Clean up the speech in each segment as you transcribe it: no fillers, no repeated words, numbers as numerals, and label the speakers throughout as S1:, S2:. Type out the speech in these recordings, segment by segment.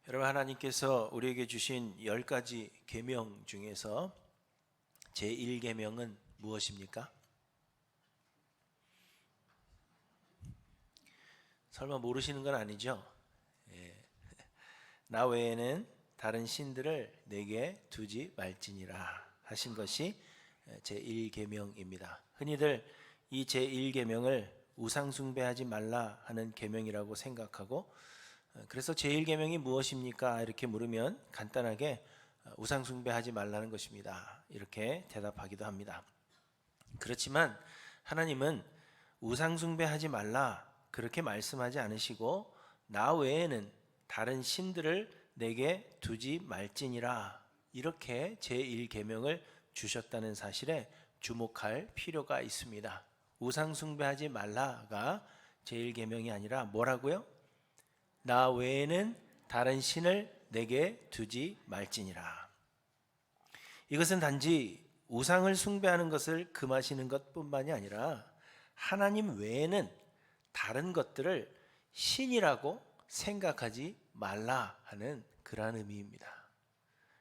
S1: 여러분, 하나님께서 우리에게 주신 10가지 계명 중에서 제1계명은 무엇입니까? 설마 모르시는 건 아니죠? 예. 나 외에는 다른 신들을 내게 두지 말지니라 하신 것이 제1계명입니다. 흔히들 이 제1계명을 우상숭배하지 말라 하는 계명이라고 생각하고, 그래서 제1계명이 무엇입니까? 이렇게 물으면 간단하게 우상숭배하지 말라는 것입니다, 이렇게 대답하기도 합니다. 그렇지만 하나님은 우상숭배하지 말라 그렇게 말씀하지 않으시고, 나 외에는 다른 신들을 내게 두지 말지니라 이렇게 제1계명을 주셨다는 사실에 주목할 필요가 있습니다. 우상숭배하지 말라가 제1계명이 아니라 뭐라고요? 나 외에는 다른 신을 내게 두지 말지니라. 이것은 단지 우상을 숭배하는 것을 금하시는 것뿐만이 아니라 하나님 외에는 다른 것들을 신이라고 생각하지 말라 하는 그러한 의미입니다.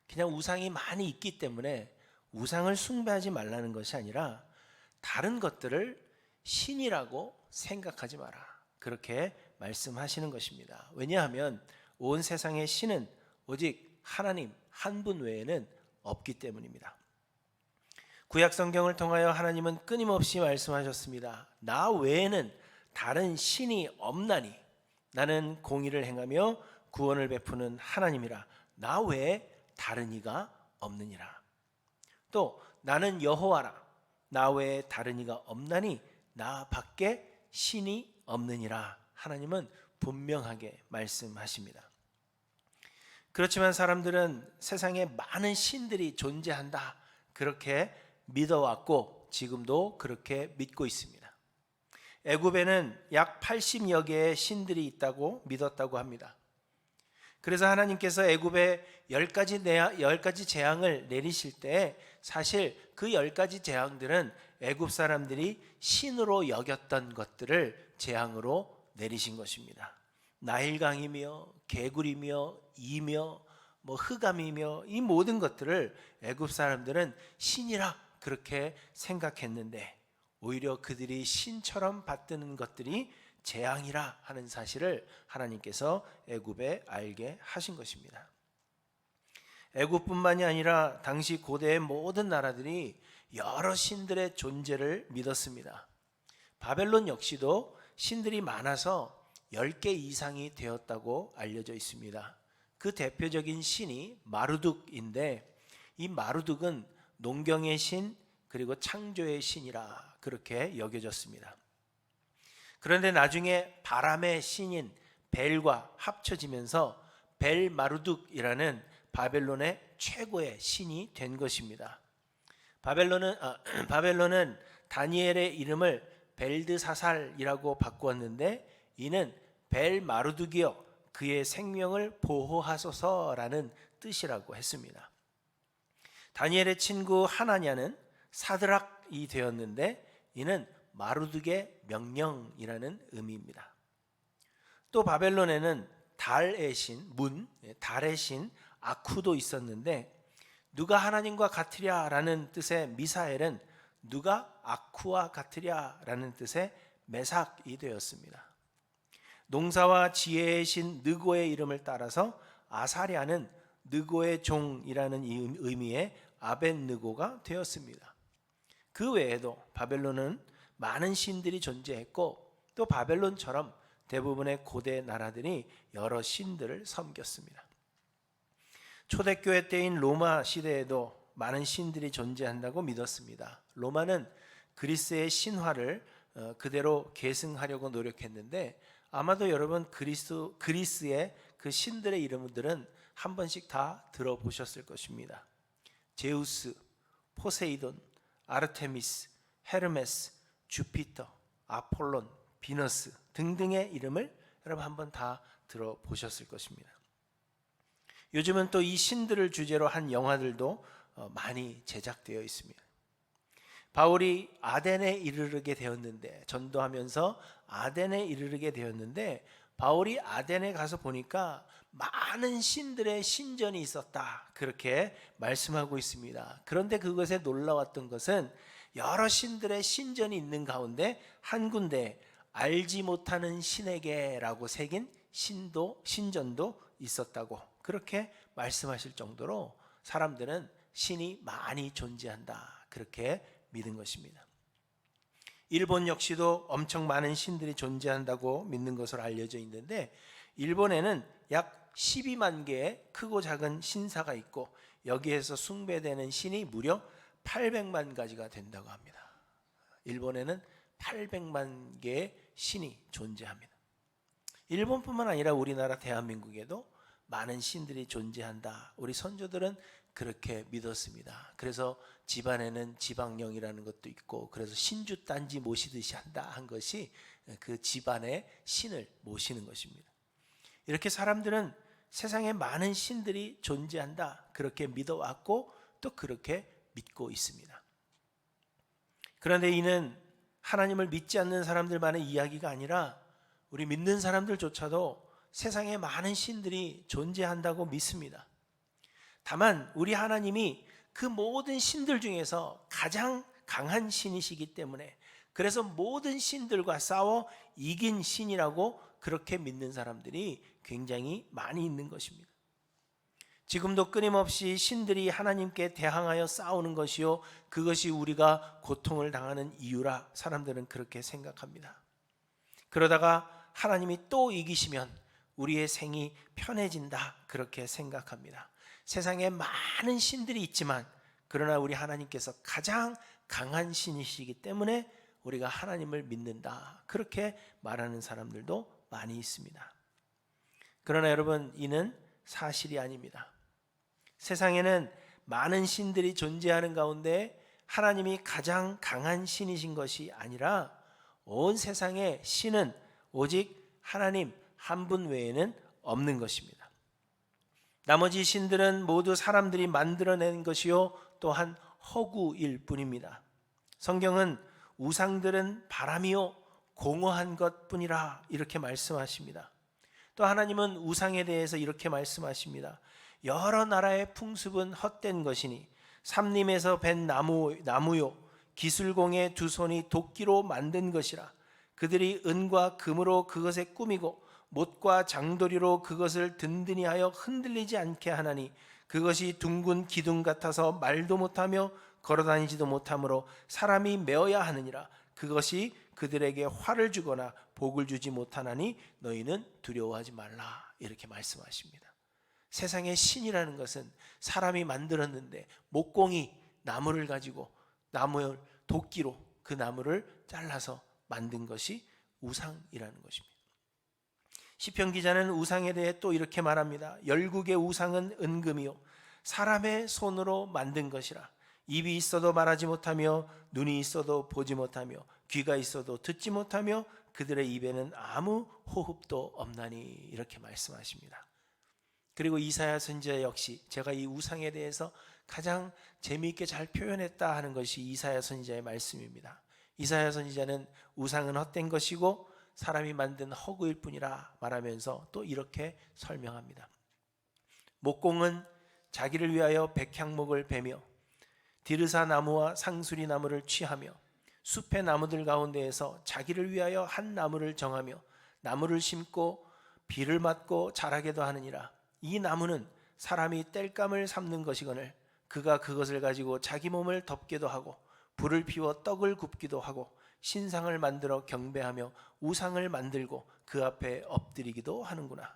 S1: 그냥 우상이 많이 있기 때문에 우상을 숭배하지 말라는 것이 아니라 다른 것들을 신이라고 생각하지 마라, 그렇게 말씀하시는 것입니다. 왜냐하면 온 세상의 신은 오직 하나님 한 분 외에는 없기 때문입니다. 구약 성경을 통하여 하나님은 끊임없이 말씀하셨습니다. 나 외에는 다른 신이 없나니 나는 공의를 행하며 구원을 베푸는 하나님이라. 나 외에 다른 이가 없느니라. 또 나는 여호와라. 나 외에 다른 이가 없나니 나 밖에 신이 없느니라. 하나님은 분명하게 말씀하십니다. 그렇지만 사람들은 세상에 많은 신들이 존재한다 그렇게 믿어왔고 지금도 그렇게 믿고 있습니다. 애굽에는 약 80여 개의 신들이 있다고 믿었다고 합니다. 그래서 하나님께서 애굽에 10가지 재앙을 내리실 때 사실 그 10가지 재앙들은 애굽 사람들이 신으로 여겼던 것들을 재앙으로 내리신 것입니다. 나일강이며 개구리며 이며 흑암이며 이 모든 것들을 애굽 사람들은 신이라 그렇게 생각했는데 오히려 그들이 신처럼 받드는 것들이 재앙이라 하는 사실을 하나님께서 애굽에 알게 하신 것입니다. 애굽뿐만이 아니라 당시 고대의 모든 나라들이 여러 신들의 존재를 믿었습니다. 바벨론 역시도 신들이 많아서 10개 이상이 되었다고 알려져 있습니다. 그 대표적인 신이 마르둑인데 이 마르둑은 농경의 신 그리고 창조의 신이라 그렇게 여겨졌습니다. 그런데 나중에 바람의 신인 벨과 합쳐지면서 벨마르둑이라는 바벨론의 최고의 신이 된 것입니다. 바벨론은 다니엘의 이름을 벨드사살이라고 바꾸었는데 이는 벨마르둑이여 그의 생명을 보호하소서라는 뜻이라고 했습니다. 다니엘의 친구 하나냐는 사드락이 되었는데 이는 마르둑의 명령이라는 의미입니다. 또 바벨론에는 달의 신, 달의 신 아쿠도 있었는데 누가 하나님과 같으랴라는 뜻의 미사엘은 누가 아쿠와 같으랴라는 뜻의 메삭이 되었습니다. 농사와 지혜의 신 느고의 이름을 따라서 아사랴는 느고의 종이라는 의미의 아벤느고가 되었습니다. 그 외에도 바벨론은 많은 신들이 존재했고 또 바벨론처럼 대부분의 고대 나라들이 여러 신들을 섬겼습니다. 초대교회 때인 로마 시대에도 많은 신들이 존재한다고 믿었습니다. 로마는 그리스의 신화를 그대로 계승하려고 노력했는데 아마도 여러분 그리스의 그 신들의 이름들은 한 번씩 다 들어보셨을 것입니다. 제우스, 포세이돈, 아르테미스, 헤르메스, 주피터, 아폴론, 비너스 등등의 이름을 여러분 한번 다 들어보셨을 것입니다. 요즘은 또 이 신들을 주제로 한 영화들도 많이 제작되어 있습니다. 바울이 아덴에 이르르게 되었는데 전도하면서 아덴에 이르르게 되었는데 바울이 아덴에 가서 보니까 많은 신들의 신전이 있었다, 그렇게 말씀하고 있습니다. 그런데 그것에 놀라웠던 것은 여러 신들의 신전이 있는 가운데 한 군데 알지 못하는 신에게라고 새긴 신전도 있었다고 그렇게 말씀하실 정도로 사람들은 신이 많이 존재한다, 그렇게 믿은 것입니다. 일본 역시도 엄청 많은 신들이 존재한다고 믿는 것으로 알려져 있는데, 일본에는 약 12만 개의 크고 작은 신사가 있고 여기에서 숭배되는 신이 무려 800만 가지가 된다고 합니다. 일본에는 800만 개의 신이 존재합니다. 일본뿐만 아니라 우리나라 대한민국에도 많은 신들이 존재한다, 우리 선조들은 그렇게 믿었습니다. 그래서 집안에는 지방령이라는 것도 있고, 그래서 신주단지 모시듯이 한다 한 것이 그 집안의 신을 모시는 것입니다. 이렇게 사람들은 세상에 많은 신들이 존재한다, 그렇게 믿어왔고 또 그렇게 믿고 있습니다. 그런데 이는 하나님을 믿지 않는 사람들만의 이야기가 아니라 우리 믿는 사람들조차도 세상에 많은 신들이 존재한다고 믿습니다. 다만 우리 하나님이 그 모든 신들 중에서 가장 강한 신이시기 때문에, 그래서 모든 신들과 싸워 이긴 신이라고 그렇게 믿는 사람들이 굉장히 많이 있는 것입니다. 지금도 끊임없이 신들이 하나님께 대항하여 싸우는 것이요, 그것이 우리가 고통을 당하는 이유라 사람들은 그렇게 생각합니다. 그러다가 하나님이 또 이기시면 우리의 생이 편해진다, 그렇게 생각합니다. 세상에 많은 신들이 있지만 그러나 우리 하나님께서 가장 강한 신이시기 때문에 우리가 하나님을 믿는다, 그렇게 말하는 사람들도 많이 있습니다. 그러나 여러분, 이는 사실이 아닙니다. 세상에는 많은 신들이 존재하는 가운데 하나님이 가장 강한 신이신 것이 아니라 온 세상의 신은 오직 하나님 한 분 외에는 없는 것입니다. 나머지 신들은 모두 사람들이 만들어낸 것이요 또한 허구일 뿐입니다. 성경은 우상들은 바람이요 공허한 것뿐이라 이렇게 말씀하십니다. 또 하나님은 우상에 대해서 이렇게 말씀하십니다. 여러 나라의 풍습은 헛된 것이니 삼림에서 벤 나무요 기술공의 두 손이 도끼로 만든 것이라. 그들이 은과 금으로 그것에 꾸미고 못과 장도리로 그것을 든든히 하여 흔들리지 않게 하나니 그것이 둥근 기둥 같아서 말도 못하며 걸어다니지도 못하므로 사람이 메어야 하느니라. 그것이 그들에게 화를 주거나 복을 주지 못하나니 너희는 두려워하지 말라, 이렇게 말씀하십니다. 세상의 신이라는 것은 사람이 만들었는데 목공이 나무를 가지고 나무를 도끼로 그 나무를 잘라서 만든 것이 우상이라는 것입니다. 시편 기자는 우상에 대해 또 이렇게 말합니다. 열국의 우상은 은금이요 사람의 손으로 만든 것이라. 입이 있어도 말하지 못하며 눈이 있어도 보지 못하며 귀가 있어도 듣지 못하며 그들의 입에는 아무 호흡도 없나니, 이렇게 말씀하십니다. 그리고 이사야 선지자 역시 제가 이 우상에 대해서 가장 재미있게 잘 표현했다 하는 것이 이사야 선지자의 말씀입니다. 이사야 선지자는 우상은 헛된 것이고 사람이 만든 허구일 뿐이라 말하면서 또 이렇게 설명합니다. 목공은 자기를 위하여 백향목을 베며 디르사 나무와 상수리 나무를 취하며 숲의 나무들 가운데에서 자기를 위하여 한 나무를 정하며 나무를 심고 비를 맞고 자라게도 하느니라. 이 나무는 사람이 땔감을 삼는 것이거늘 그가 그것을 가지고 자기 몸을 덮기도 하고 불을 피워 떡을 굽기도 하고 신상을 만들어 경배하며 우상을 만들고 그 앞에 엎드리기도 하는구나.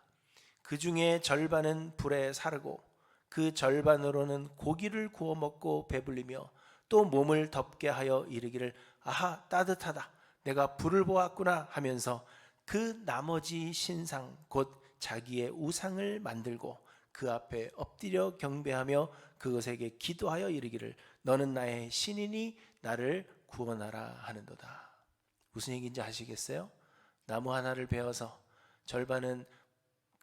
S1: 그 중에 절반은 불에 사르고 그 절반으로는 고기를 구워 먹고 배불리며 또 몸을 덮게 하여 이르기를 아하 따뜻하다 내가 불을 보았구나 하면서 그 나머지 신상 곧 자기의 우상을 만들고 그 앞에 엎드려 경배하며 그것에게 기도하여 이르기를 너는 나의 신이니 나를 구원하라 하는도다. 무슨 얘기인지 아시겠어요? 나무 하나를 베어서 절반은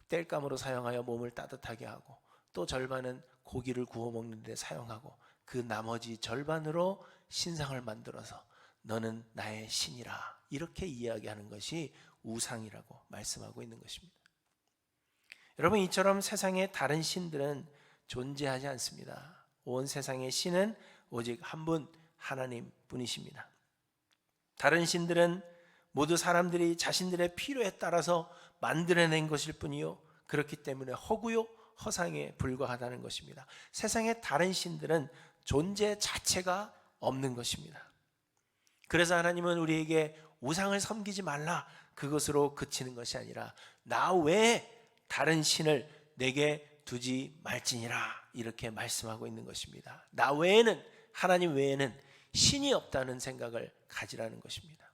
S1: 땔감으로 사용하여 몸을 따뜻하게 하고 또 절반은 고기를 구워 먹는 데 사용하고 그 나머지 절반으로 신상을 만들어서 너는 나의 신이라, 이렇게 이야기하는 것이 우상이라고 말씀하고 있는 것입니다. 여러분, 이처럼 세상의 다른 신들은 존재하지 않습니다. 온 세상의 신은 오직 한 분, 하나님 뿐이십니다. 다른 신들은 모두 사람들이 자신들의 필요에 따라서 만들어낸 것일 뿐이요, 그렇기 때문에 허구요 허상에 불과하다는 것입니다. 세상의 다른 신들은 존재 자체가 없는 것입니다. 그래서 하나님은 우리에게 우상을 섬기지 말라, 그것으로 그치는 것이 아니라 나 외에 다른 신을 내게 두지 말지니라, 이렇게 말씀하고 있는 것입니다. 나 외에는, 하나님 외에는 신이 없다는 생각을 가지라는 것입니다.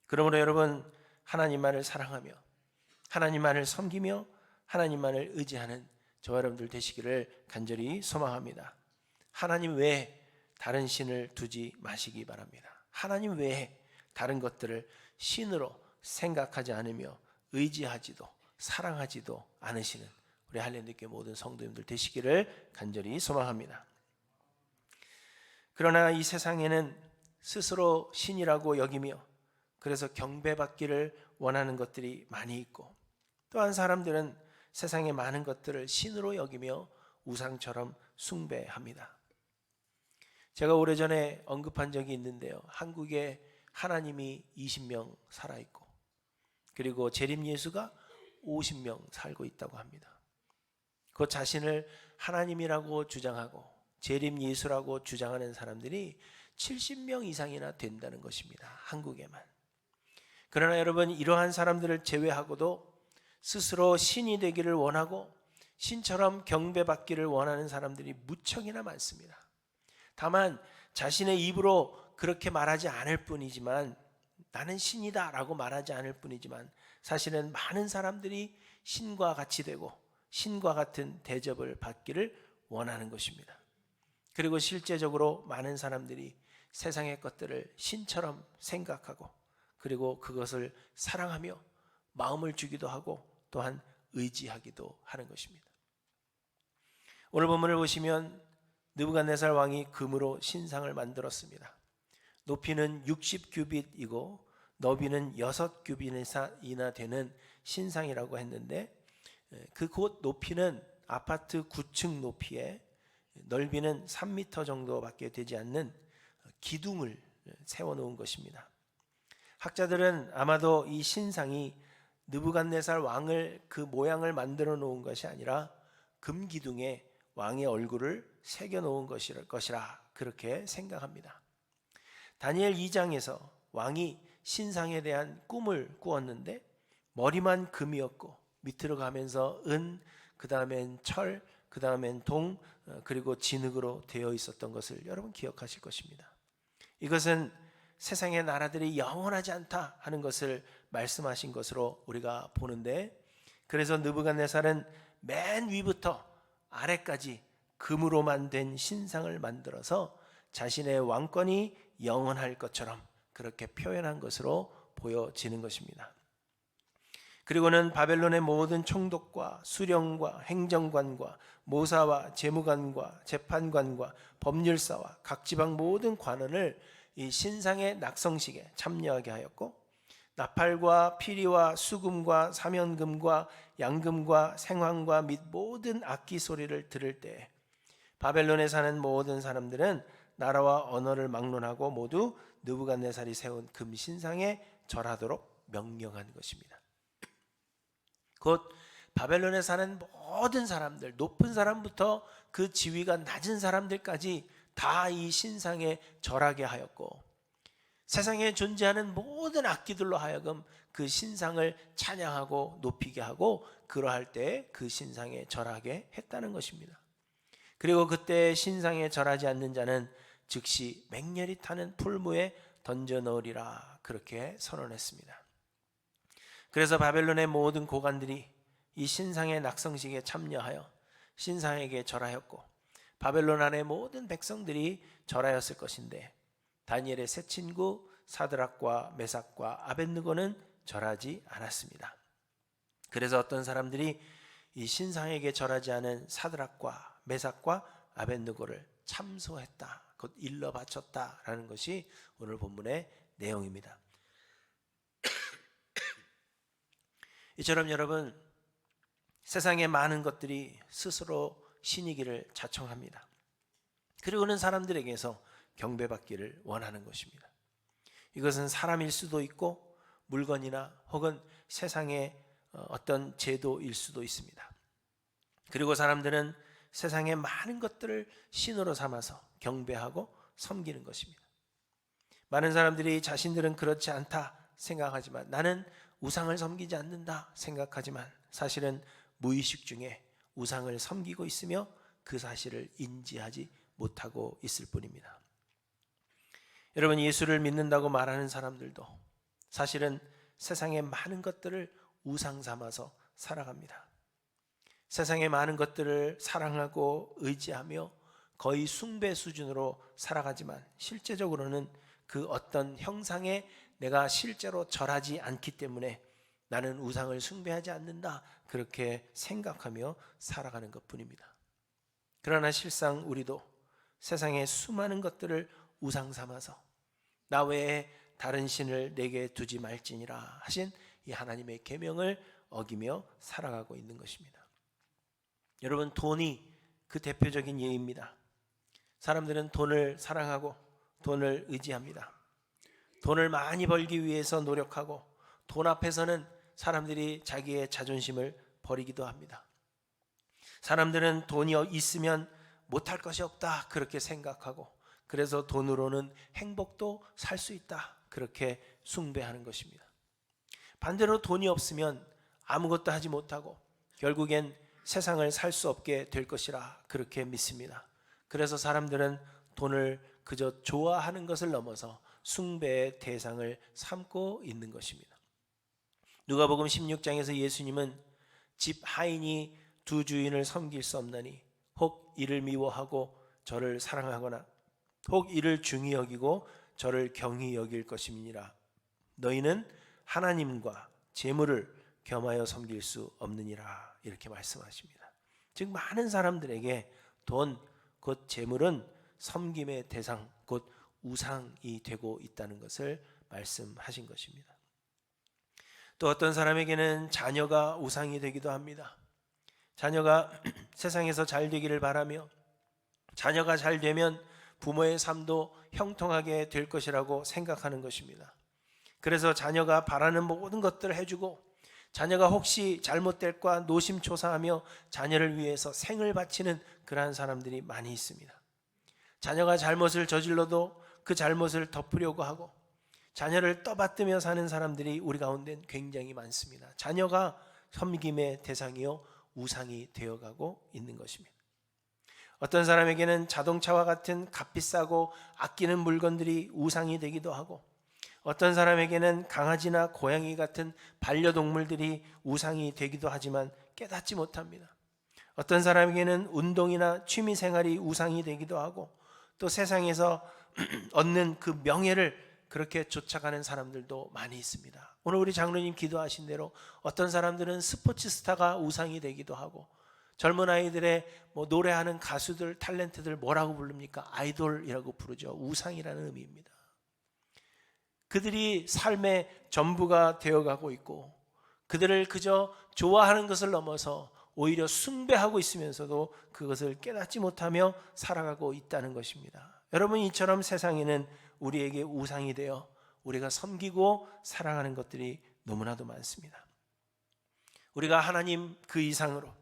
S1: 그러므로 여러분, 하나님만을 사랑하며 하나님만을 섬기며 하나님만을 의지하는 저와 여러분들 되시기를 간절히 소망합니다. 하나님 외에 다른 신을 두지 마시기 바랍니다. 하나님 외에 다른 것들을 신으로 생각하지 않으며 의지하지도 사랑하지도 않으시는 우리 할렐루야 모든 성도님들 되시기를 간절히 소망합니다. 그러나 이 세상에는 스스로 신이라고 여기며 그래서 경배받기를 원하는 것들이 많이 있고, 또한 사람들은 세상의 많은 것들을 신으로 여기며 우상처럼 숭배합니다. 제가 오래전에 언급한 적이 있는데요, 한국에 하나님이 20명 살아있고 그리고 재림 예수가 50명 살고 있다고 합니다. 그 자신을 하나님이라고 주장하고 재림 예수라고 주장하는 사람들이 70명 이상이나 된다는 것입니다, 한국에만. 그러나 여러분, 이러한 사람들을 제외하고도 스스로 신이 되기를 원하고 신처럼 경배받기를 원하는 사람들이 무척이나 많습니다. 다만 자신의 입으로 그렇게 말하지 않을 뿐이지만, 나는 신이다 라고 말하지 않을 뿐이지만, 사실은 많은 사람들이 신과 같이 되고 신과 같은 대접을 받기를 원하는 것입니다. 그리고 실제적으로 많은 사람들이 세상의 것들을 신처럼 생각하고 그리고 그것을 사랑하며 마음을 주기도 하고 또한 의지하기도 하는 것입니다. 오늘 본문을 보시면 느부갓네살 왕이 금으로 신상을 만들었습니다. 높이는 60규빗이고 너비는 6규빗이나 되는 신상이라고 했는데, 그 곧 높이는 아파트 9층 높이에 넓이는 3m 정도밖에 되지 않는 기둥을 세워놓은 것입니다. 학자들은 아마도 이 신상이 느부갓네살 왕을 그 모양을 만들어 놓은 것이 아니라 금기둥에 왕의 얼굴을 새겨 놓은 것이라 그렇게 생각합니다. 다니엘 2장에서 왕이 신상에 대한 꿈을 꾸었는데 머리만 금이었고 밑으로 가면서 은, 그 다음엔 철, 그 다음엔 동, 그리고 진흙으로 되어 있었던 것을 여러분 기억하실 것입니다. 이것은 세상의 나라들이 영원하지 않다 하는 것을 말씀하신 것으로 우리가 보는데, 그래서 느부갓네살은 맨 위부터 아래까지 금으로만 된 신상을 만들어서 자신의 왕권이 영원할 것처럼 그렇게 표현한 것으로 보여지는 것입니다. 그리고는 바벨론의 모든 총독과 수령과 행정관과 모사와 재무관과 재판관과 법률사와 각 지방 모든 관원을 이 신상의 낙성식에 참여하게 하였고, 나팔과 피리와 수금과 사면금과 양금과 생황과 및 모든 악기 소리를 들을 때 바벨론에 사는 모든 사람들은 나라와 언어를 막론하고 모두 느부갓네살이 세운 금 신상에 절하도록 명령한 것입니다. 곧 바벨론에 사는 모든 사람들, 높은 사람부터 그 지위가 낮은 사람들까지 다 이 신상에 절하게 하였고, 세상에 존재하는 모든 악기들로 하여금 그 신상을 찬양하고 높이게 하고, 그러할 때 그 신상에 절하게 했다는 것입니다. 그리고 그때 신상에 절하지 않는 자는 즉시 맹렬히 타는 풀무에 던져 넣으리라 그렇게 선언했습니다. 그래서 바벨론의 모든 고관들이 이 신상의 낙성식에 참여하여 신상에게 절하였고, 바벨론 안의 모든 백성들이 절하였을 것인데 다니엘의 세 친구 사드락과 메삭과 아벳느고는 절하지 않았습니다. 그래서 어떤 사람들이 이 신상에게 절하지 않은 사드락과 메삭과 아벳느고를 참소했다, 곧 일러 바쳤다라는 것이 오늘 본문의 내용입니다. 이처럼 여러분, 세상의 많은 것들이 스스로 신이기를 자청합니다. 그리고는 사람들에게서 경배받기를 원하는 것입니다. 이것은 사람일 수도 있고 물건이나 혹은 세상의 어떤 제도일 수도 있습니다. 그리고 사람들은 세상의 많은 것들을 신으로 삼아서 경배하고 섬기는 것입니다. 많은 사람들이 자신들은 그렇지 않다 생각하지만, 나는 우상을 섬기지 않는다 생각하지만, 사실은 무의식 중에 우상을 섬기고 있으며 그 사실을 인지하지 못하고 있을 뿐입니다. 여러분, 예수를 믿는다고 말하는 사람들도 사실은 세상의 많은 것들을 우상 삼아서 살아갑니다. 세상의 많은 것들을 사랑하고 의지하며 거의 숭배 수준으로 살아가지만, 실제적으로는 그 어떤 형상에 내가 실제로 절하지 않기 때문에 나는 우상을 숭배하지 않는다, 그렇게 생각하며 살아가는 것뿐입니다. 그러나 실상 우리도 세상의 수많은 것들을 우상 삼아서 나 외에 다른 신을 내게 두지 말지니라 하신 이 하나님의 계명을 어기며 살아가고 있는 것입니다. 여러분, 돈이 그 대표적인 예입니다. 사람들은 돈을 사랑하고 돈을 의지합니다. 돈을 많이 벌기 위해서 노력하고, 돈 앞에서는 사람들이 자기의 자존심을 버리기도 합니다. 사람들은 돈이 있으면 못할 것이 없다 그렇게 생각하고, 그래서 돈으로는 행복도 살 수 있다 그렇게 숭배하는 것입니다. 반대로 돈이 없으면 아무것도 하지 못하고 결국엔 세상을 살 수 없게 될 것이라 그렇게 믿습니다. 그래서 사람들은 돈을 그저 좋아하는 것을 넘어서 숭배의 대상을 삼고 있는 것입니다. 누가복음 16장에서 예수님은 집 하인이 두 주인을 섬길 수 없나니 혹 이를 미워하고 저를 사랑하거나 혹 이를 중히 여기고 저를 경히 여길 것임이니라. 너희는 하나님과 재물을 겸하여 섬길 수 없느니라, 이렇게 말씀하십니다. 즉, 많은 사람들에게 돈, 곧 재물은 섬김의 대상, 곧 우상이 되고 있다는 것을 말씀하신 것입니다. 또 어떤 사람에게는 자녀가 우상이 되기도 합니다. 자녀가 세상에서 잘 되기를 바라며, 자녀가 잘 되면 부모의 삶도 형통하게 될 것이라고 생각하는 것입니다. 그래서 자녀가 바라는 모든 것들을 해주고, 자녀가 혹시 잘못될까 노심초사하며 자녀를 위해서 생을 바치는 그러한 사람들이 많이 있습니다. 자녀가 잘못을 저질러도 그 잘못을 덮으려고 하고 자녀를 떠받들며 사는 사람들이 우리 가운데 굉장히 많습니다. 자녀가 섬김의 대상이요 우상이 되어가고 있는 것입니다. 어떤 사람에게는 자동차와 같은 값비싸고 아끼는 물건들이 우상이 되기도 하고, 어떤 사람에게는 강아지나 고양이 같은 반려동물들이 우상이 되기도 하지만 깨닫지 못합니다. 어떤 사람에게는 운동이나 취미생활이 우상이 되기도 하고, 또 세상에서 얻는 그 명예를 그렇게 쫓아가는 사람들도 많이 있습니다. 오늘 우리 장로님 기도하신 대로 어떤 사람들은 스포츠 스타가 우상이 되기도 하고, 젊은 아이들의 노래하는 가수들, 탤런트들 뭐라고 부릅니까? 아이돌이라고 부르죠. 우상이라는 의미입니다. 그들이 삶의 전부가 되어가고 있고, 그들을 그저 좋아하는 것을 넘어서 오히려 숭배하고 있으면서도 그것을 깨닫지 못하며 살아가고 있다는 것입니다. 여러분, 이처럼 세상에는 우리에게 우상이 되어 우리가 섬기고 사랑하는 것들이 너무나도 많습니다. 우리가 하나님 그 이상으로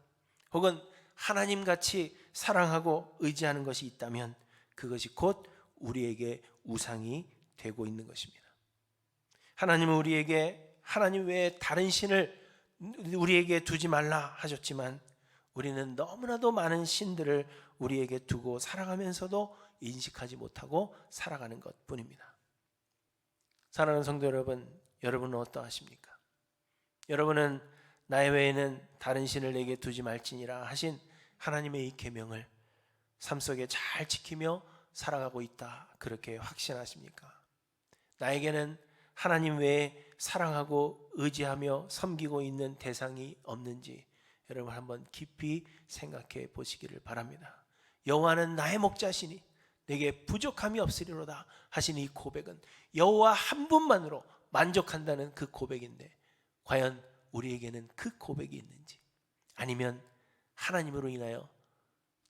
S1: 혹은 하나님같이 사랑하고 의지하는 것이 있다면 그것이 곧 우리에게 우상이 되고 있는 것입니다. 하나님은 우리에게 하나님 외에 다른 신을 우리에게 두지 말라 하셨지만, 우리는 너무나도 많은 신들을 우리에게 두고 살아가면서도 인식하지 못하고 살아가는 것뿐입니다. 사랑하는 성도 여러분, 여러분은 어떠하십니까? 여러분은 나의 외에는 다른 신을 내게 두지 말지니라 하신 하나님의 이 계명을 삶 속에 잘 지키며 살아가고 있다, 그렇게 확신하십니까? 나에게는 하나님 외에 사랑하고 의지하며 섬기고 있는 대상이 없는지 여러분 한번 깊이 생각해 보시기를 바랍니다. 여호와는 나의 목자시니 내게 부족함이 없으리로다 하신 이 고백은 여호와 한 분만으로 만족한다는 그 고백인데, 과연 우리에게는 그 고백이 있는지, 아니면 하나님으로 인하여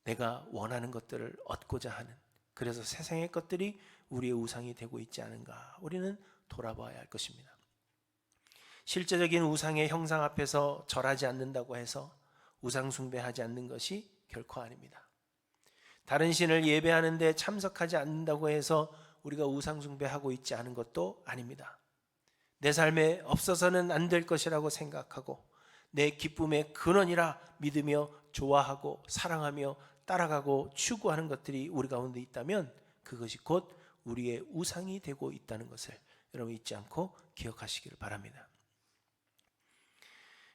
S1: 내가 원하는 것들을 얻고자 하는, 그래서 세상의 것들이 우리의 우상이 되고 있지 않은가, 우리는 돌아봐야 할 것입니다. 실제적인 우상의 형상 앞에서 절하지 않는다고 해서 우상 숭배하지 않는 것이 결코 아닙니다. 다른 신을 예배하는데 참석하지 않는다고 해서 우리가 우상 숭배하고 있지 않은 것도 아닙니다. 내 삶에 없어서는 안 될 것이라고 생각하고 내 기쁨의 근원이라 믿으며 좋아하고 사랑하며 따라가고 추구하는 것들이 우리 가운데 있다면 그것이 곧 우리의 우상이 되고 있다는 것을 여러분 잊지 않고 기억하시기를 바랍니다.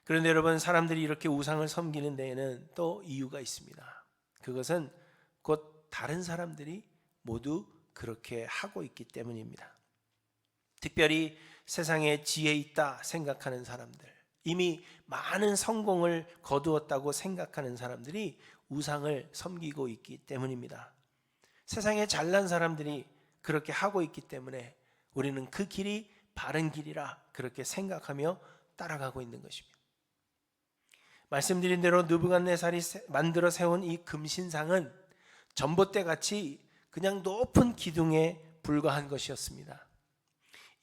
S1: 그런데 여러분, 사람들이 이렇게 우상을 섬기는 데에는 또 이유가 있습니다. 그것은 곧 다른 사람들이 모두 그렇게 하고 있기 때문입니다. 특별히 세상에 지혜 있다 생각하는 사람들, 이미 많은 성공을 거두었다고 생각하는 사람들이 우상을 섬기고 있기 때문입니다. 세상에 잘난 사람들이 그렇게 하고 있기 때문에 우리는 그 길이 바른 길이라 그렇게 생각하며 따라가고 있는 것입니다. 말씀드린 대로 느부갓네살이 만들어 세운 이 금신상은 전봇대같이 그냥 높은 기둥에 불과한 것이었습니다.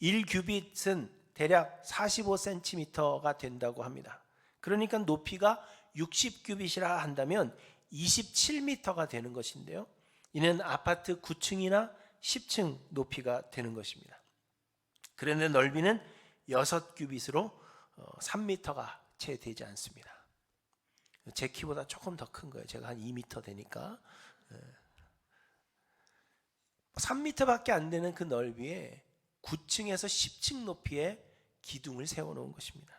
S1: 1규빗은 대략 45cm가 된다고 합니다. 그러니까 높이가 60규빗이라 한다면 27m가 되는 것인데요, 이는 아파트 9층이나 10층 높이가 되는 것입니다. 그런데 넓이는 6규빗으로 3m가 채 되지 않습니다. 제 키보다 조금 더 큰 거예요. 제가 한 2m 되니까 3m밖에 안 되는 그 넓이에 9층에서 10층 높이의 기둥을 세워놓은 것입니다.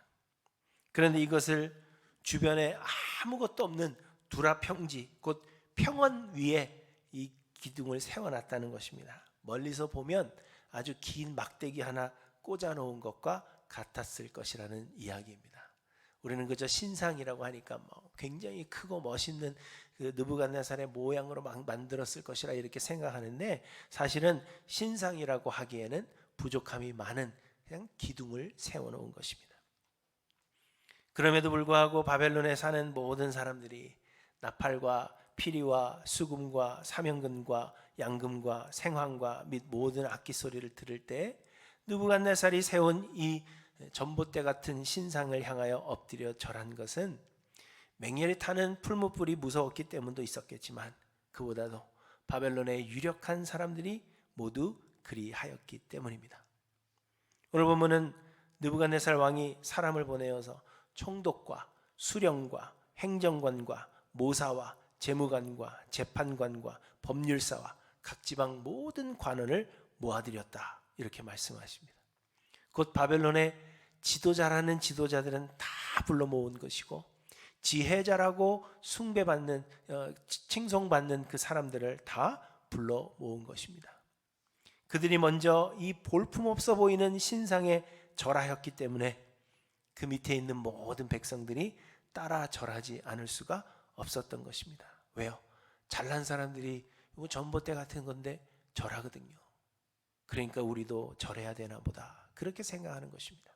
S1: 그런데 이것을 주변에 아무것도 없는 두라평지, 곧 평원 위에 이 기둥을 세워놨다는 것입니다. 멀리서 보면 아주 긴 막대기 하나 꽂아놓은 것과 같았을 것이라는 이야기입니다. 우리는 그저 신상이라고 하니까 굉장히 크고 멋있는 그 느부갓네살의 모양으로 막 만들었을 것이라 이렇게 생각하는데, 사실은 신상이라고 하기에는 부족함이 많은 그냥 기둥을 세워놓은 것입니다. 그럼에도 불구하고 바벨론에 사는 모든 사람들이 나팔과 피리와 수금과 사명금과 양금과 생황과 및 모든 악기 소리를 들을 때 느부갓네살이 세운 이 전봇대 같은 신상을 향하여 엎드려 절한 것은 맹렬히 타는 풀무불이 무서웠기 때문도 있었겠지만, 그보다도 바벨론의 유력한 사람들이 모두 그리하였기 때문입니다. 오늘 본문은 느부갓네살 왕이 사람을 보내어서 총독과 수령과 행정관과 모사와 재무관과 재판관과 법률사와 각 지방 모든 관원을 모아들였다, 이렇게 말씀하십니다. 곧 바벨론의 지도자라는 지도자들은 다 불러 모은 것이고, 지혜자라고 숭배받는 칭송받는 그 사람들을 다 불러 모은 것입니다. 그들이 먼저 이 볼품없어 보이는 신상에 절하였기 때문에 그 밑에 있는 모든 백성들이 따라 절하지 않을 수가 없었던 것입니다. 왜요? 잘난 사람들이 이거 전봇대 같은 건데 절하거든요. 그러니까 우리도 절해야 되나 보다, 그렇게 생각하는 것입니다.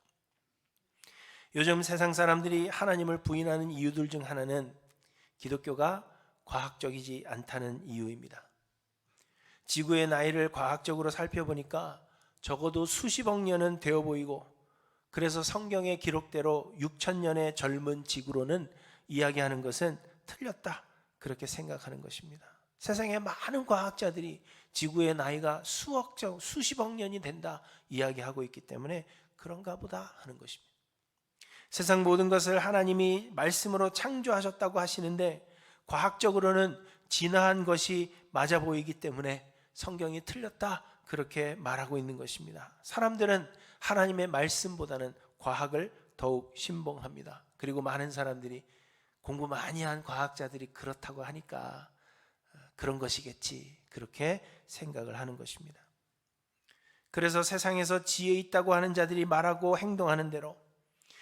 S1: 요즘 세상 사람들이 하나님을 부인하는 이유들 중 하나는 기독교가 과학적이지 않다는 이유입니다. 지구의 나이를 과학적으로 살펴보니까 적어도 수십억 년은 되어 보이고, 그래서 성경의 기록대로 6,000년의 젊은 지구로는 이야기하는 것은 틀렸다, 그렇게 생각하는 것입니다. 세상에 많은 과학자들이 지구의 나이가 수십억 년이 된다 이야기하고 있기 때문에 그런가 보다 하는 것입니다. 세상 모든 것을 하나님이 말씀으로 창조하셨다고 하시는데 과학적으로는 진화한 것이 맞아 보이기 때문에 성경이 틀렸다, 그렇게 말하고 있는 것입니다. 사람들은 하나님의 말씀보다는 과학을 더욱 신봉합니다. 그리고 많은 사람들이 공부 많이 한 과학자들이 그렇다고 하니까 그런 것이겠지, 그렇게 생각을 하는 것입니다. 그래서 세상에서 지혜 있다고 하는 자들이 말하고 행동하는 대로,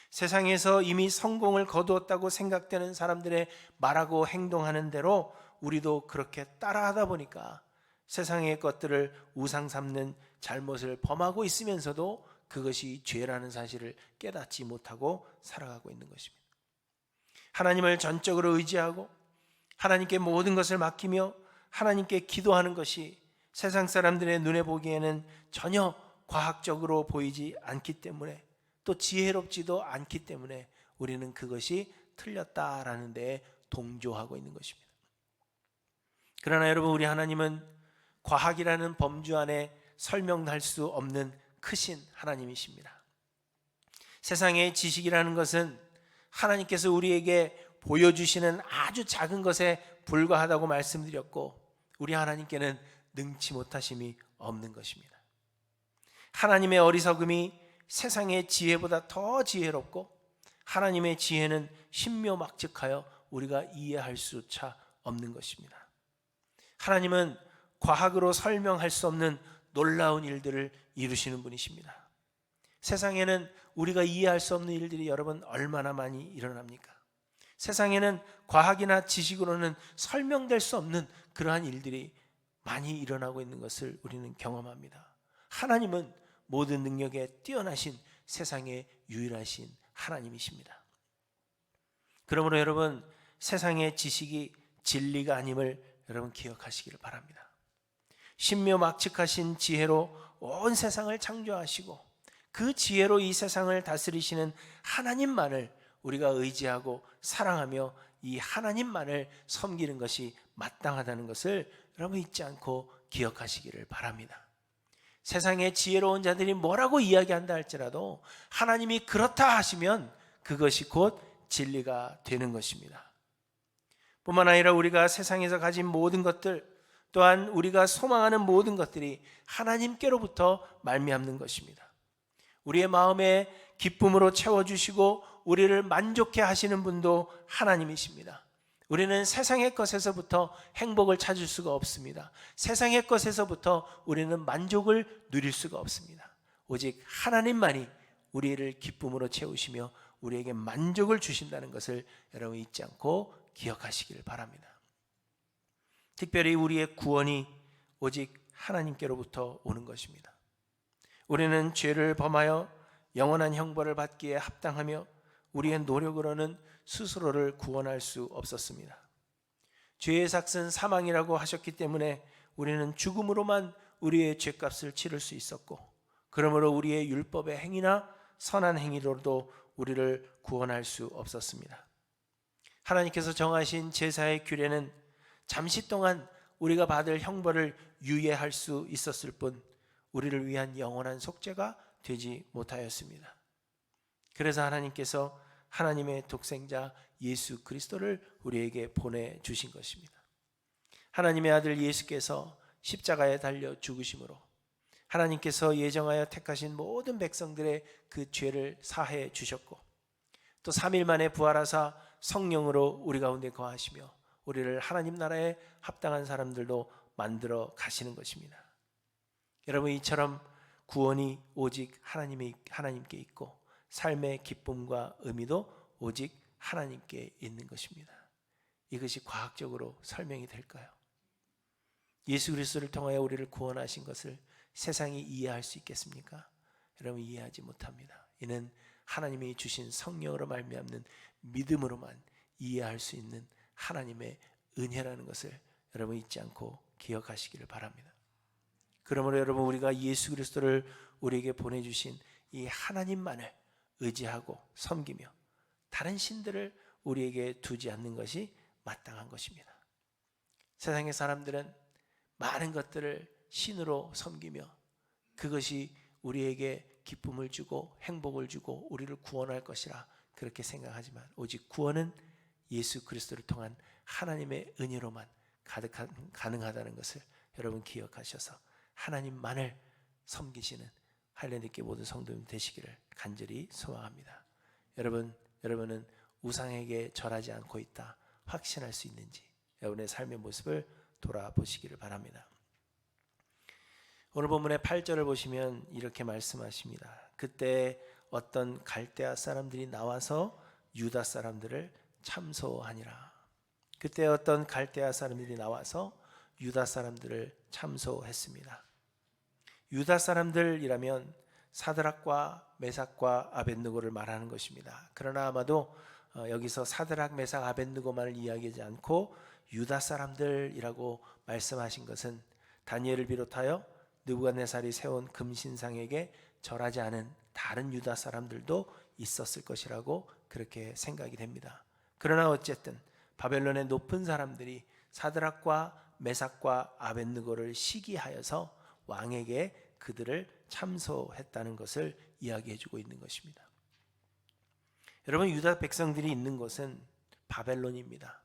S1: 세상에서 이미 성공을 거두었다고 생각되는 사람들의 말하고 행동하는 대로 우리도 그렇게 따라하다 보니까 세상의 것들을 우상 삼는 잘못을 범하고 있으면서도 그것이 죄라는 사실을 깨닫지 못하고 살아가고 있는 것입니다. 하나님을 전적으로 의지하고 하나님께 모든 것을 맡기며 하나님께 기도하는 것이 세상 사람들의 눈에 보기에는 전혀 과학적으로 보이지 않기 때문에, 또 지혜롭지도 않기 때문에 우리는 그것이 틀렸다라는 데에 동조하고 있는 것입니다. 그러나 여러분, 우리 하나님은 과학이라는 범주 안에 설명할 수 없는 크신 하나님이십니다. 세상의 지식이라는 것은 하나님께서 우리에게 보여주시는 아주 작은 것에 불과하다고 말씀드렸고, 우리 하나님께는 능치 못하심이 없는 것입니다. 하나님의 어리석음이 세상의 지혜보다 더 지혜롭고, 하나님의 지혜는 신묘막측하여 우리가 이해할 수차 없는 것입니다. 하나님은 과학으로 설명할 수 없는 놀라운 일들을 이루시는 분이십니다. 세상에는 우리가 이해할 수 없는 일들이 여러분 얼마나 많이 일어납니까? 세상에는 과학이나 지식으로는 설명될 수 없는 그러한 일들이 많이 일어나고 있는 것을 우리는 경험합니다. 하나님은 모든 능력에 뛰어나신 세상의 유일하신 하나님이십니다. 그러므로 여러분, 세상의 지식이 진리가 아님을 여러분 기억하시기를 바랍니다. 신묘막측하신 지혜로 온 세상을 창조하시고 그 지혜로 이 세상을 다스리시는 하나님만을 우리가 의지하고 사랑하며 이 하나님만을 섬기는 것이 마땅하다는 것을 여러분 잊지 않고 기억하시기를 바랍니다. 세상의 지혜로운 자들이 뭐라고 이야기한다 할지라도 하나님이 그렇다 하시면 그것이 곧 진리가 되는 것입니다. 뿐만 아니라 우리가 세상에서 가진 모든 것들, 또한 우리가 소망하는 모든 것들이 하나님께로부터 말미암는 것입니다. 우리의 마음에 기쁨으로 채워주시고 우리를 만족해 하시는 분도 하나님이십니다. 우리는 세상의 것에서부터 행복을 찾을 수가 없습니다. 세상의 것에서부터 우리는 만족을 누릴 수가 없습니다. 오직 하나님만이 우리를 기쁨으로 채우시며 우리에게 만족을 주신다는 것을 여러분 잊지 않고 기억하시기를 바랍니다. 특별히 우리의 구원이 오직 하나님께로부터 오는 것입니다. 우리는 죄를 범하여 영원한 형벌을 받기에 합당하며 우리의 노력으로는 스스로를 구원할 수 없었습니다. 죄의 삭은 사망이라고 하셨기 때문에 우리는 죽음으로만 우리의 죄값을 치를 수 있었고, 그러므로 우리의 율법의 행위나 선한 행위로도 우리를 구원할 수 없었습니다. 하나님께서 정하신 제사의 규례는 잠시 동안 우리가 받을 형벌을 유예할 수 있었을 뿐 우리를 위한 영원한 속죄가 되지 못하였습니다. 그래서 하나님께서 하나님의 독생자 예수 그리스도를 우리에게 보내주신 것입니다. 하나님의 아들 예수께서 십자가에 달려 죽으심으로 하나님께서 예정하여 택하신 모든 백성들의 그 죄를 사해 주셨고, 또 3일 만에 부활하사 성령으로 우리 가운데 거하시며 우리를 하나님 나라에 합당한 사람들로 만들어 가시는 것입니다. 여러분, 이처럼 구원이 오직 하나님께 있고 삶의 기쁨과 의미도 오직 하나님께 있는 것입니다. 이것이 과학적으로 설명이 될까요? 예수 그리스도를 통하여 우리를 구원하신 것을 세상이 이해할 수 있겠습니까? 여러분, 이해하지 못합니다. 이는 하나님이 주신 성령으로 말미암는 믿음으로만 이해할 수 있는 하나님의 은혜라는 것을 여러분 잊지 않고 기억하시기를 바랍니다. 그러므로 여러분, 우리가 예수 그리스도를 우리에게 보내주신 이 하나님만을 의지하고 섬기며 다른 신들을 우리에게 두지 않는 것이 마땅한 것입니다. 세상의 사람들은 많은 것들을 신으로 섬기며 그것이 우리에게 기쁨을 주고 행복을 주고 우리를 구원할 것이라 그렇게 생각하지만, 오직 구원은 예수 그리스도를 통한 하나님의 은혜로만 가능하다는 것을 여러분 기억하셔서 하나님만을 섬기시는 할례교회 모든 성도님 되시기를 간절히 소망합니다. 여러분은 우상에게 절하지 않고 있다 확신할 수 있는지 여러분의 삶의 모습을 돌아보시기를 바랍니다. 오늘 본문의 8절을 보시면 이렇게 말씀하십니다. 그때 어떤 갈대아 사람들이 나와서 유다 사람들을 참소하니라. 그때 어떤 갈대아 사람들이 나와서 유다 사람들을 참소했습니다. 유다 사람들이라면 사드락과 메삭과 아벳느고를 말하는 것입니다. 그러나 아마도 여기서 사드락, 메삭, 아벳느고만을 이야기하지 않고 유다 사람들이라고 말씀하신 것은 다니엘을 비롯하여 느부갓네살이 세운 금신상에게 절하지 않은 다른 유다 사람들도 있었을 것이라고 그렇게 생각이 됩니다. 그러나 어쨌든 바벨론의 높은 사람들이 사드락과 메삭과 아벳느고를 시기하여서 왕에게 그들을 참소했다는 것을 이야기해 주고 있는 것입니다. 여러분, 유다 백성들이 있는 곳은 바벨론입니다.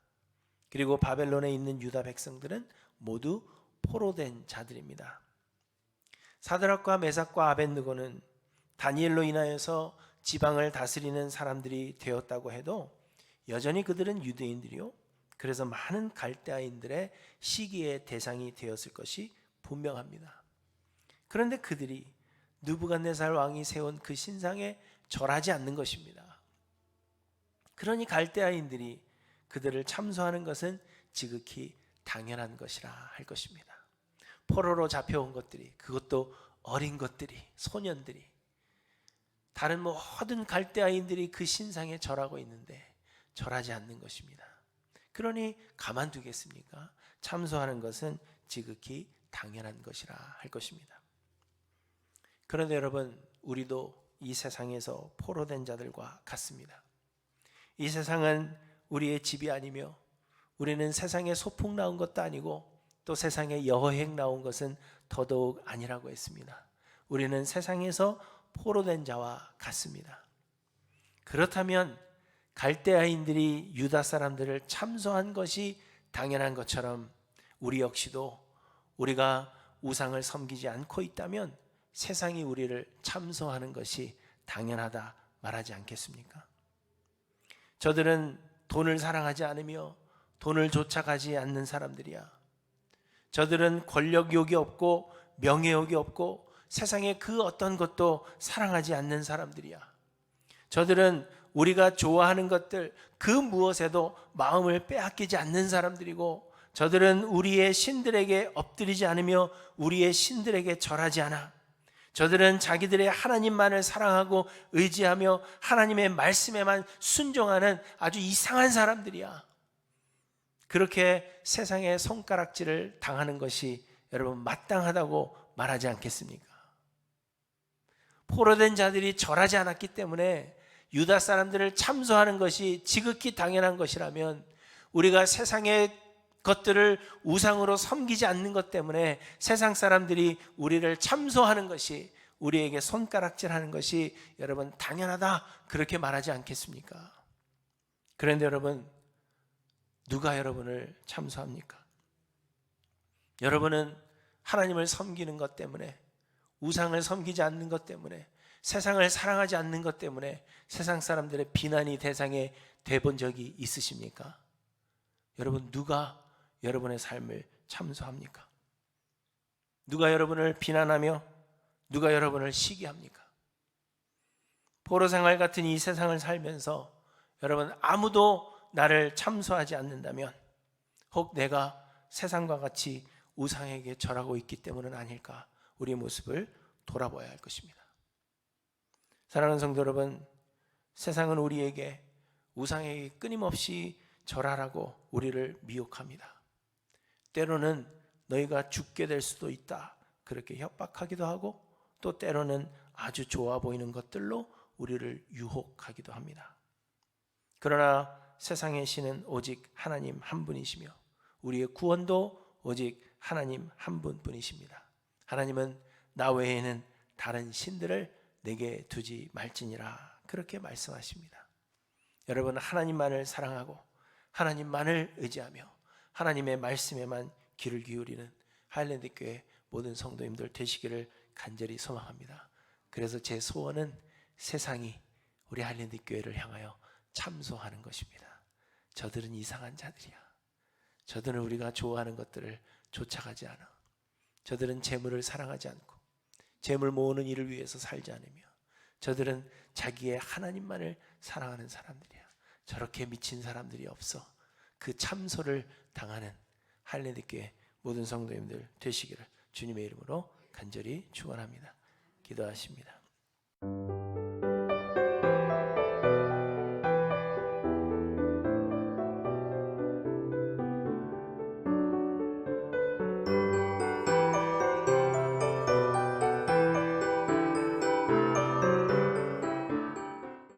S1: 그리고 바벨론에 있는 유다 백성들은 모두 포로된 자들입니다. 사드락과 메삭과 아벳느고는 다니엘로 인하여서 지방을 다스리는 사람들이 되었다고 해도 여전히 그들은 유대인들이요, 그래서 많은 갈대아인들의 시기의 대상이 되었을 것이 분명합니다. 그런데 그들이 느부갓네살 왕이 세운 그 신상에 절하지 않는 것입니다. 그러니 갈대아인들이 그들을 참소하는 것은 지극히 당연한 것이라 할 것입니다. 포로로 잡혀온 것들이, 그것도 어린 것들이, 소년들이, 다른 모든 갈대아인들이 그 신상에 절하고 있는데 절하지 않는 것입니다. 그러니 가만두겠습니까? 참소하는 것은 지극히 당연한 것이라 할 것입니다. 그런데 여러분, 우리도 이 세상에서 포로된 자들과 같습니다. 이 세상은 우리의 집이 아니며 우리는 세상에 소풍 나온 것도 아니고 또 세상에 여행 나온 것은 더더욱 아니라고 했습니다. 우리는 세상에서 포로된 자와 같습니다. 그렇다면 갈대아인들이 유다 사람들을 참소한 것이 당연한 것처럼 우리 역시도 우리가 우상을 섬기지 않고 있다면 세상이 우리를 참소하는 것이 당연하다 말하지 않겠습니까? 저들은 돈을 사랑하지 않으며 돈을 쫓아가지 않는 사람들이야. 저들은 권력욕이 없고 명예욕이 없고 세상의 그 어떤 것도 사랑하지 않는 사람들이야. 저들은 우리가 좋아하는 것들 그 무엇에도 마음을 빼앗기지 않는 사람들이고, 저들은 우리의 신들에게 엎드리지 않으며 우리의 신들에게 절하지 않아. 저들은 자기들의 하나님만을 사랑하고 의지하며 하나님의 말씀에만 순종하는 아주 이상한 사람들이야. 그렇게 세상의 손가락질을 당하는 것이 여러분 마땅하다고 말하지 않겠습니까? 포로된 자들이 절하지 않았기 때문에 유다 사람들을 참소하는 것이 지극히 당연한 것이라면, 우리가 세상의 것들을 우상으로 섬기지 않는 것 때문에 세상 사람들이 우리를 참소하는 것이, 우리에게 손가락질하는 것이 여러분 당연하다 그렇게 말하지 않겠습니까? 그런데 여러분, 누가 여러분을 참소합니까? 여러분은 하나님을 섬기는 것 때문에, 우상을 섬기지 않는 것 때문에, 세상을 사랑하지 않는 것 때문에 세상 사람들의 비난이 대상에 돼본 적이 있으십니까? 여러분, 누가 여러분의 삶을 참소합니까? 누가 여러분을 비난하며 누가 여러분을 시기합니까? 포로 생활 같은 이 세상을 살면서 여러분, 아무도 나를 참소하지 않는다면 혹 내가 세상과 같이 우상에게 절하고 있기 때문은 아닐까, 우리의 모습을 돌아봐야 할 것입니다. 사랑하는 성도 여러분, 세상은 우리에게 우상에게 끊임없이 절하라고 우리를 미혹합니다. 때로는 너희가 죽게 될 수도 있다 그렇게 협박하기도 하고, 또 때로는 아주 좋아 보이는 것들로 우리를 유혹하기도 합니다. 그러나 세상의 신은 오직 하나님 한 분이시며 우리의 구원도 오직 하나님 한 분뿐이십니다. 하나님은 나 외에는 다른 신들을 내게 두지 말지니라 그렇게 말씀하십니다. 여러분, 하나님만을 사랑하고 하나님만을 의지하며 하나님의 말씀에만 귀를 기울이는 하일랜드 교회 모든 성도님들 되시기를 간절히 소망합니다. 그래서 제 소원은 세상이 우리 하일랜드 교회를 향하여 참소하는 것입니다. 저들은 이상한 자들이야. 저들은 우리가 좋아하는 것들을 쫓아가지 않아. 저들은 재물을 사랑하지 않고 재물 모으는 일을 위해서 살지 않으며, 저들은 자기의 하나님만을 사랑하는 사람들이야. 저렇게 미친 사람들이 없어. 그 참소를 당하는 하일랜드 교회 모든 성도님들 되시기를 주님의 이름으로 간절히 축원합니다. 기도하십니다.